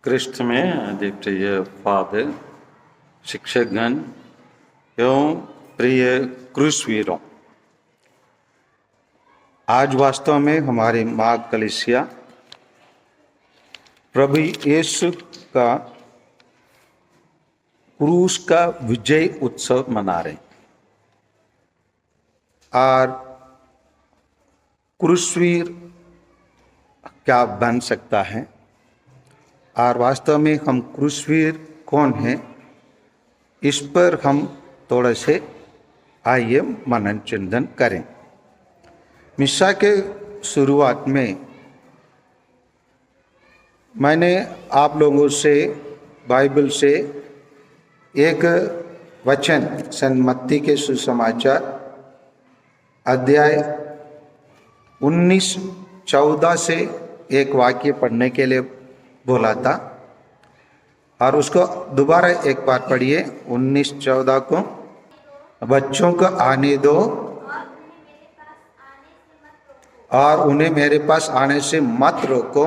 क्रिस्त में अधिप्रिय फादर, शिक्षकगण एवं प्रिय क्रूसवीरों, आज वास्तव में हमारी माँ कलीसिया प्रभु यीशु का क्रूस का विजय उत्सव मना रहे और क्रूसवीर क्या बन सकता है और वास्तव में हम क्रूसवीर कौन हैं, इस पर हम थोड़े से आइए मनन चिंतन करें। मिसा के शुरुआत में मैंने आप लोगों से बाइबल से एक वचन संत मत्ती के सुसमाचार अध्याय 19:14 से एक वाक्य पढ़ने के लिए बोला था और उसको दोबारा एक बार पढ़िए। 19:14 को, बच्चों को आने दो और उन्हें मेरे पास आने से मत रोको,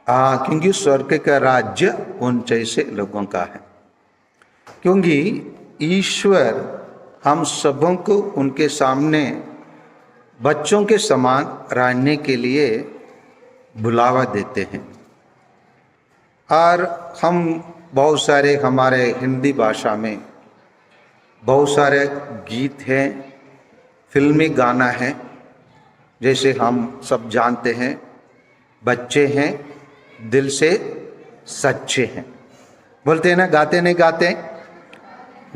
क्योंकि स्वर्ग का राज्य उन जैसे लोगों का है। क्योंकि ईश्वर हम सबों को उनके सामने बच्चों के समान रहने के लिए बुलावा देते हैं। और हम बहुत सारे, हमारे हिंदी भाषा में बहुत सारे गीत हैं, फिल्मी गाना है, जैसे हम सब जानते हैं, बच्चे हैं दिल से सच्चे हैं, बोलते हैं ना, गाते नहीं गाते,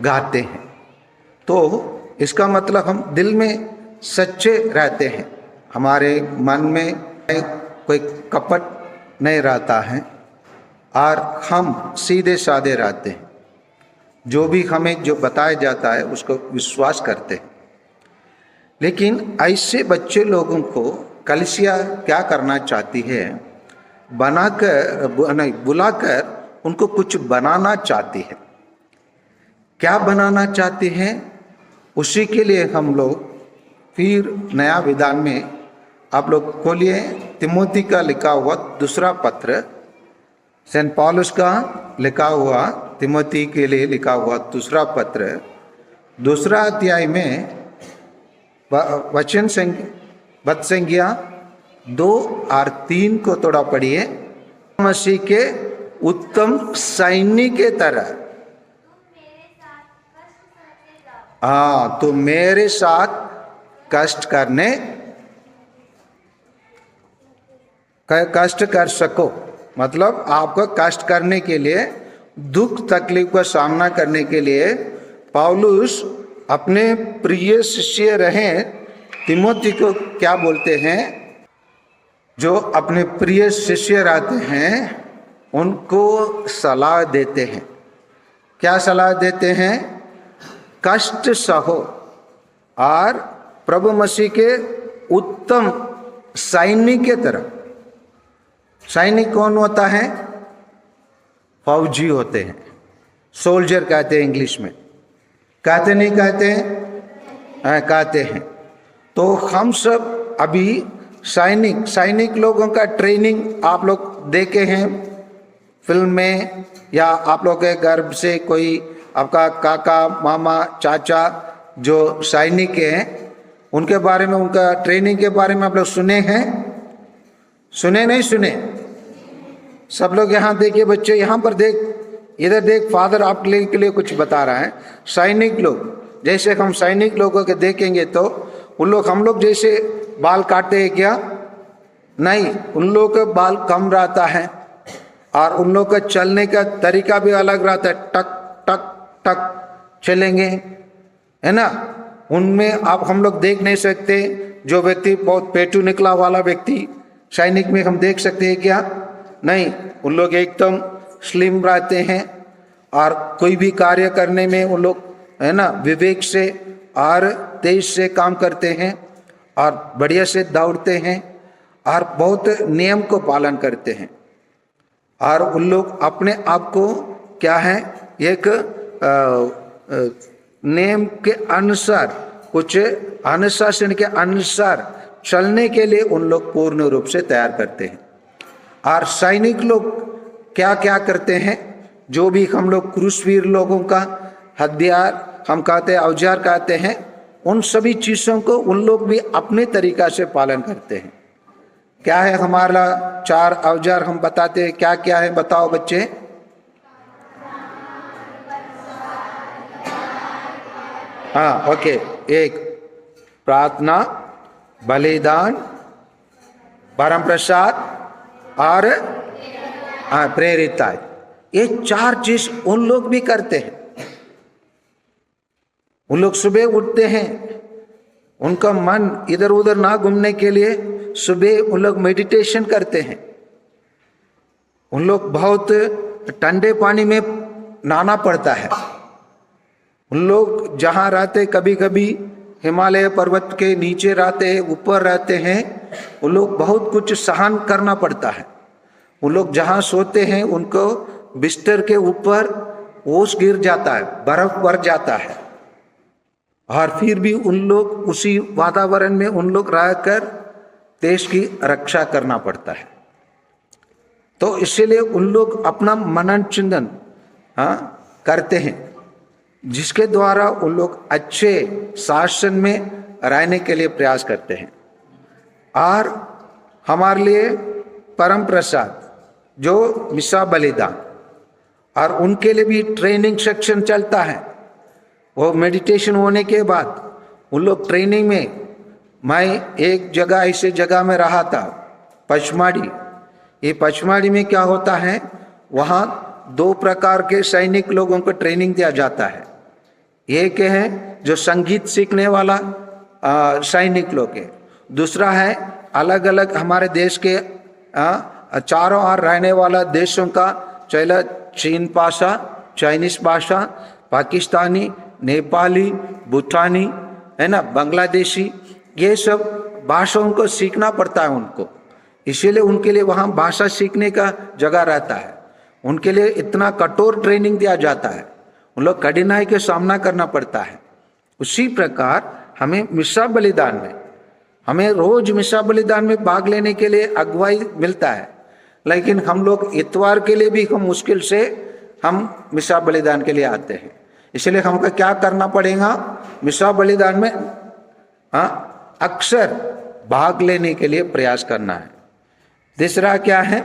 गाते हैं। तो इसका मतलब हम दिल में सच्चे रहते हैं, हमारे मन में कोई कपट नहीं रहता है और हम सीधे साधे रहते हैं। जो भी हमें जो बताया जाता है उसको विश्वास करते हैं। लेकिन ऐसे बच्चे लोगों को कलीसिया क्या करना चाहती है, बुलाकर उनको कुछ बनाना चाहती है। क्या बनाना चाहती है, उसी के लिए हम लोग फिर नया विधान में आप लोग खोलिए, तिमोथी का लिखा हुआ दूसरा पत्र, सेंट पौलुस का लिखा हुआ तिमोथी के लिए लिखा हुआ दूसरा पत्र, दूसरा अध्याय में वचन बद संज्ञा 2 और 3 को थोड़ा पढ़िए। मसीह के उत्तम सैनिक के तरह, तो मेरे साथ कष्ट कर सको, मतलब आपको कष्ट करने के लिए, दुख तकलीफ का सामना करने के लिए पौलुस अपने प्रिय शिष्य रहे तिमोथी को क्या बोलते हैं, जो अपने प्रिय शिष्य रहते हैं उनको सलाह देते हैं। क्या सलाह देते हैं? कष्ट सहो और प्रभु मसीह के उत्तम सैनिक के तरह। सैनिक कौन होता है? फौजी होते हैं, सोल्जर कहते हैं इंग्लिश में, कहते नहीं कहते हैं? कहते हैं। तो हम सब अभी सैनिक लोगों का ट्रेनिंग आप लोग देखे हैं फिल्म में, या आप लोग के घर से कोई आपका काका मामा चाचा जो सैनिक हैं उनके बारे में, उनका ट्रेनिंग के बारे में आप लोग सुने हैं? सुने नहीं सुने? सब लोग यहाँ देखिए, बच्चे यहाँ पर देख, इधर देख, फादर आपके लिए कुछ बता रहा है। सैनिक लोग, जैसे हम सैनिक लोगों के देखेंगे तो उन लोग हम लोग जैसे बाल काटते हैं क्या? नहीं, उन लोगों का बाल कम रहता है और उन लोगों का चलने का तरीका भी अलग रहता है, टक टक टक चलेंगे, है ना। उनमें आप हम लोग देख नहीं सकते, जो व्यक्ति बहुत पेटू निकला वाला व्यक्ति सैनिक में हम देख सकते हैं क्या? नहीं, उन लोग एकदम स्लिम रहते हैं और कोई भी कार्य करने में उन लोग, है ना, विवेक से और तेज से काम करते हैं और बढ़िया से दौड़ते हैं और बहुत नियम को पालन करते हैं। और उन लोग अपने आप को क्या है, एक नियम के अनुसार, कुछ अनुशासन के अनुसार चलने के लिए उन लोग पूर्ण रूप से तैयार करते हैं। और सैनिक लोग क्या क्या करते हैं, जो भी हम लोग क्रूसवीर लोगों का हथियार हम कहते हैं, औजार कहते हैं, उन सभी चीज़ों को उन लोग भी अपने तरीका से पालन करते हैं। क्या है हमारा 4 औजार हम बताते हैं, क्या क्या है बताओ बच्चे। हाँ ओके, एक प्रार्थना, बलिदान, परम प्रसाद और प्रेरिताई। ये 4 चीज उन लोग भी करते हैं। उन लोग सुबह उठते हैं, उनका मन इधर उधर ना घूमने के लिए सुबह उन लोग मेडिटेशन करते हैं। उन लोग बहुत ठंडे पानी में नहाना पड़ता है। उन लोग जहाँ रहते, कभी कभी हिमालय पर्वत के नीचे रहते हैं, ऊपर रहते हैं, उन लोग बहुत कुछ सहन करना पड़ता है। उन लोग जहाँ सोते हैं उनको बिस्तर के ऊपर ओस गिर जाता है, बर्फ पड़ जाता है, और फिर भी उन लोग उसी वातावरण में उन लोग रहकर देश की रक्षा करना पड़ता है। तो इसलिए उन लोग अपना मनन चिंतन करते हैं, जिसके द्वारा उन लोग अच्छे शासन में रहने के लिए प्रयास करते हैं। और हमारे लिए परम प्रसाद जो मिसा बलिदान, और उनके लिए भी ट्रेनिंग सेक्शन चलता है। वो मेडिटेशन होने के बाद उन लोग ट्रेनिंग में, मैं एक जगह ऐसे जगह में रहा था, पचमाड़ी। ये पचमाड़ी में क्या होता है, वहाँ 2 प्रकार के सैनिक लोगों को ट्रेनिंग दिया जाता है। एक है जो संगीत सीखने वाला सैनिक लोग है, दूसरा है अलग अलग हमारे देश के चारों ओर रहने वाला देशों का, चाहे चीन भाषा, चाइनीस भाषा, पाकिस्तानी, नेपाली, भूटानी, है ना, बांग्लादेशी, ये सब भाषाओं को सीखना पड़ता है उनको। इसीलिए उनके लिए वहाँ भाषा सीखने का जगह रहता है। उनके लिए इतना कठोर ट्रेनिंग दिया जाता है, उन लोग कठिनाई के सामना करना पड़ता है। उसी प्रकार हमें मिसा बलिदान में, हमें रोज मिसा बलिदान में भाग लेने के लिए अगुवाई मिलता है, लेकिन हम लोग इतवार के लिए भी हम मुश्किल से हम मिसा बलिदान के लिए आते हैं। इसलिए हमको क्या करना पड़ेगा, मिसा बलिदान में अक्सर भाग लेने के लिए प्रयास करना है। तीसरा क्या है,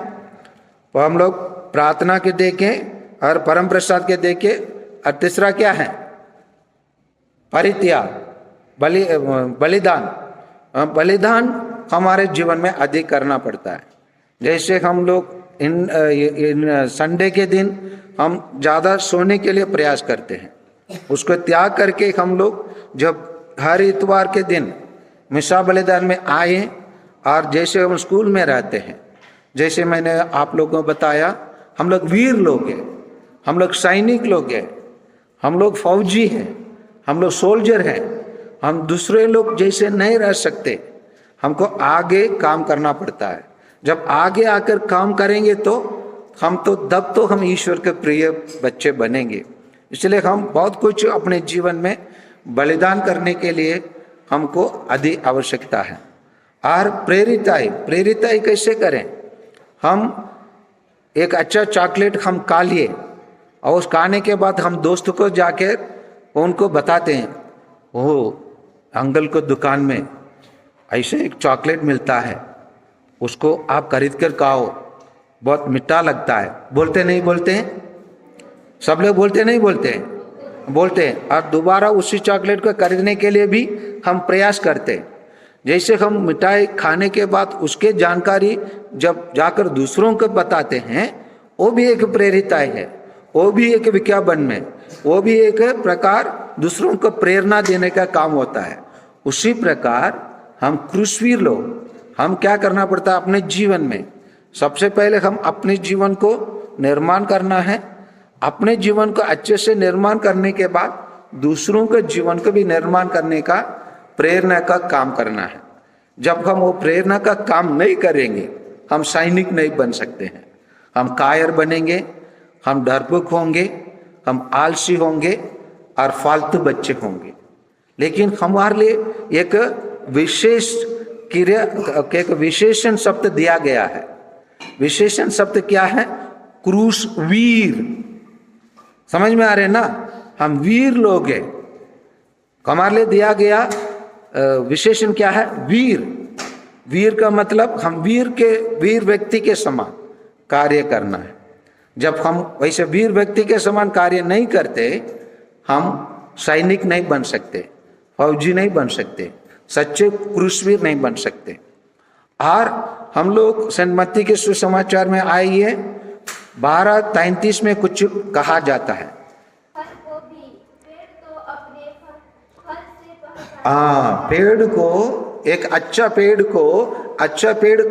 वो हम लोग प्रार्थना के देखें और परम प्रसाद के देखें। और तीसरा क्या है, परित्याग, बलिदान। बलिदान हमारे जीवन में अधिक करना पड़ता है। जैसे हम लोग इन संडे के दिन हम ज़्यादा सोने के लिए प्रयास करते हैं, उसको त्याग करके हम लोग जब हर इतवार के दिन मिसा बलिदान में आए, और जैसे हम स्कूल में रहते हैं, जैसे मैंने आप लोगों को बताया, हम लोग वीर लोग हैं, हम लोग सैनिक लोग हैं, हम लोग फौजी हैं, हम लोग सोल्जर हैं। हम दूसरे लोग जैसे नहीं रह सकते, हमको आगे काम करना पड़ता है। जब आगे आकर काम करेंगे तो तब तो हम ईश्वर के प्रिय बच्चे बनेंगे। इसलिए हम बहुत कुछ अपने जीवन में बलिदान करने के लिए हमको अधिक आवश्यकता है। और प्रेरिताई कैसे करें, हम एक अच्छा चॉकलेट हम खा लिए, और उस खाने के बाद हम दोस्त को जाकर उनको बताते हैं, ओ अंकल को दुकान में ऐसे एक चॉकलेट मिलता है, उसको आप खरीद कर खाओ, बहुत मीठा लगता है। बोलते नहीं बोलते हैं, सब लोग बोलते नहीं बोलते हैं, बोलते हैं। और दोबारा उसी चॉकलेट को खरीदने के लिए भी हम प्रयास करते हैं। जैसे हम मिठाई खाने के बाद उसके जानकारी जब जाकर दूसरों को बताते हैं, वो भी एक प्रेरिताई है, वो भी एक विज्ञापन में, वो भी एक प्रकार दूसरों को प्रेरणा देने का काम होता है। उसी प्रकार हम क्रूसवीर लोग, हम क्या करना पड़ता है अपने जीवन में, सबसे पहले हम अपने जीवन को निर्माण करना है। अपने जीवन को अच्छे से निर्माण करने के बाद दूसरों के जीवन को भी निर्माण करने का प्रेरणा का काम करना है। जब हम वो प्रेरणा का काम नहीं करेंगे, हम सैनिक नहीं बन सकते हैं। हम कायर बनेंगे, हम डरपोक होंगे, हम आलसी होंगे और फालतू बच्चे होंगे। लेकिन हमारे लिए एक विशेष क्रिया, एक विशेषण शब्द दिया गया है, विशेषण शब्द क्या है? क्रूस वीर। समझ में आ रहे ना? हम वीर लोग हैं। हमारे लिए दिया गया विशेषण क्या है? वीर। वीर का मतलब हम वीर व्यक्ति के समान कार्य करना है। जब हम वैसे वीर व्यक्ति के समान कार्य नहीं करते, हम सैनिक नहीं बन सकते, फौजी नहीं बन सकते, सच्चे क्रूसवीर नहीं बन सकते। और हम लोग सेंट मत्ती के सुसमाचार में आइए 12:33 में कुछ कहा जाता है। पेड़ को, एक अच्छा पेड़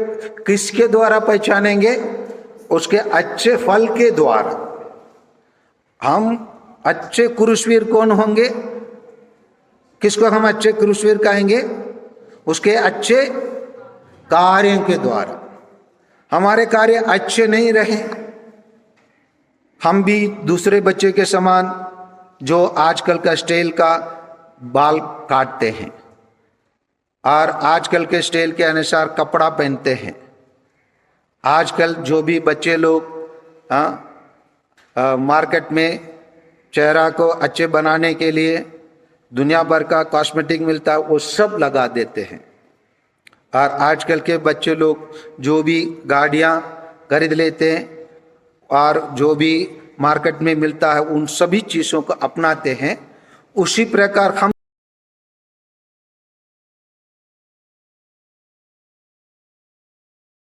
किसके द्वारा पहचानेंगे? उसके अच्छे फल के द्वारा। हम अच्छे क्रूसवीर कौन होंगे? किसको हम अच्छे क्रूसवीर कहेंगे? उसके अच्छे कार्यों के द्वारा। हमारे कार्य अच्छे नहीं रहे, हम भी दूसरे बच्चे के समान जो आजकल का स्टाइल का बाल काटते हैं और आजकल के स्टाइल के अनुसार कपड़ा पहनते हैं। आजकल जो भी बच्चे लोग मार्केट में चेहरा को अच्छे बनाने के लिए दुनिया भर का कॉस्मेटिक मिलता है, वो सब लगा देते हैं। और आजकल के बच्चे लोग जो भी गाड़ियां खरीद लेते हैं और जो भी मार्केट में मिलता है, उन सभी चीज़ों को अपनाते हैं। उसी प्रकार हम